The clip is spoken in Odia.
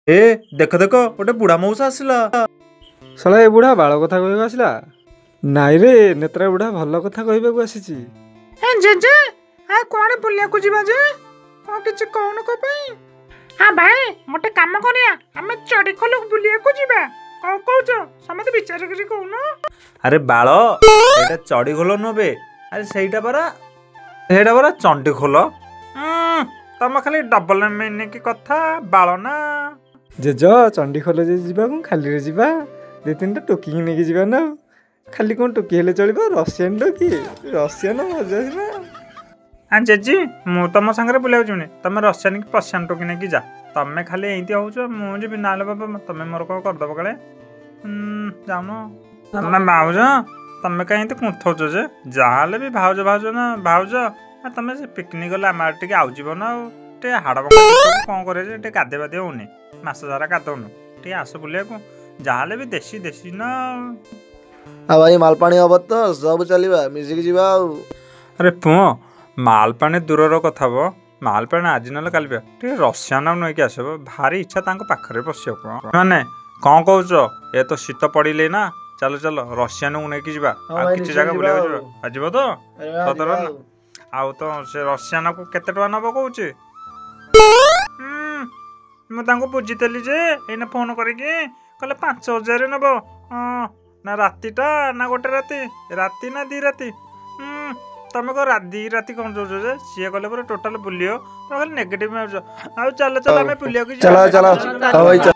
ए देख देख गोटे बुढ़ा मौसा आसला। ଶଳା ଏ ବୁଢ଼ା ବାଳ କଥା କହିବାକୁ ଆସିଲା? ନାଇଁ ରେ ନେତ୍ରା ବୁଢ଼ା ଭଲ କଥା କହିବାକୁ ଆସିଛି। ଜେଜେ କୁଆଡ଼େ ବୁଲିବାକୁ ଯିବା ଯେ? କ'ଣ କିଛି କହୁନ କ'ଣ ପାଇଁ? ଭାଇ ଗୋଟେ କାମ କରିବା, ଆମେ ଚଢ଼ିଖୋଲ ବୁଲିବାକୁ ଯିବା। କ'ଣ କହୁଛ? ସମସ୍ତେ ବିଚାର କରି କହୁନ। ଆରେ ବାଳ ଏଇଟା ଚଢ଼ିଖୋଲ ନୁହେଁ, ଆରେ ସେଇଟା ପରା ଚଣ୍ଡିଖୋଲ। ତମ ଖାଲି ଡବଲ ମିନିଂ କଥା ବାଳ ନା। ଜେଜ ଚଣ୍ଡିଖୋଲ ଯେ ଯିବାକୁ ଖାଲିରେ ଯିବା, ଦୁଇ ତିନିଟା ଟୋକିକି ନେଇକି ଯିବା ନା। ଖାଲି କ'ଣ ଟୋକି ହେଲେ ଚଳିବ? ରସିଆନ ଟୋକି, ରସିଆନ ମଜା ନା। ଜେଜି ମୁଁ ତମ ସାଙ୍ଗରେ ବୁଲିବାକୁ ଯିବିନି, ତମେ ରସିଆନ କି ପର୍ସିଆନ ଟୋକି ନେଇକି ଯା। ତମେ ଖାଲି ଏମିତି ହଉଛ, ମୁଁ ଯିବି ନହେଲେ ବାବା ତମେ ମୋର କ'ଣ କରିଦବ କାଳେ। ଯାଉନ ତମେ ଭାଉଜ, ତମେ କାହିଁ ଏମିତି କୁନ୍ଥଉଛ ଯେ? ଯାହାହେଲେ ବି ଭାଉଜ ନା ଭାଉଜ। ତମେ ସେ ପିକନିକ୍ ଗଲେ ଆମ ଆଡ଼େ ଟିକେ ଆଉଯିବ ନା। ଆଉ ଟିକେ ହାଡ଼ କ'ଣ କରିବା ଯେ, ଟିକେ ଗାଧୋଇ ପାଧେଇ ହଉନି, ମାସ ସାରା ଗାଧଉନୁ, ଟିକେ ଆସ ବୁଲିବାକୁ। ଯାହାହେଲେ ବି ଦେଶୀ ନା। ଆଉ ଭାଇ ମାଲପାଣି ହବ ତ ସବୁ ଚାଲିବା ମିଶିକି ଯିବା। ଆଉ ଆରେ ପୁଅ ମାଲପାଣି ଦୂରର କଥା ହବ, ମାଲପାଣି ଆଜି ନହେଲେ କାଲି ଟିକେ ରସିଆନ ନେଇକି ଆସିବ। ଭାରି ଇଚ୍ଛା ତାଙ୍କ ପାଖରେ ବସିବାକୁ। ମାନେ କ'ଣ କହୁଛ? ଏ ତ ଶୀତ ପଡ଼ିଲେ ନା, ଚାଲ ରସିଆନକୁ ନେଇକି ଯିବା। ଆଉ କିଛି ଜାଗା ବୁଲିବାକୁ ଯିବା। ଯିବ ତ? ସତରେ ନା? ଆଉ ତ ସେ ରସିଆନକୁ କେତେ ଟଙ୍କା ନେବ କହୁଛି? ମୁଁ ତାଙ୍କୁ ବୁଝିଥିଲି ଯେ ଏଇନା ଫୋନ କରିକି କହିଲେ 5,000 ନେବ। ନା ରାତିଟା ନା ଗୋଟେ ରାତି ନା 2 ରାତି? ତମେ କ'ଣ 2 ରାତି କ'ଣ ଯାଉଛ ଯେ? ସିଏ କହିଲେ ପୁରା ଟୋଟାଲ ବୁଲିବ, ତମେ ଖାଲି ନେଗେଟିଭ ମାରୁଛ। ଆଉ ଚାଲ ଆମେ ବୁଲିବାକୁ ଯିବା।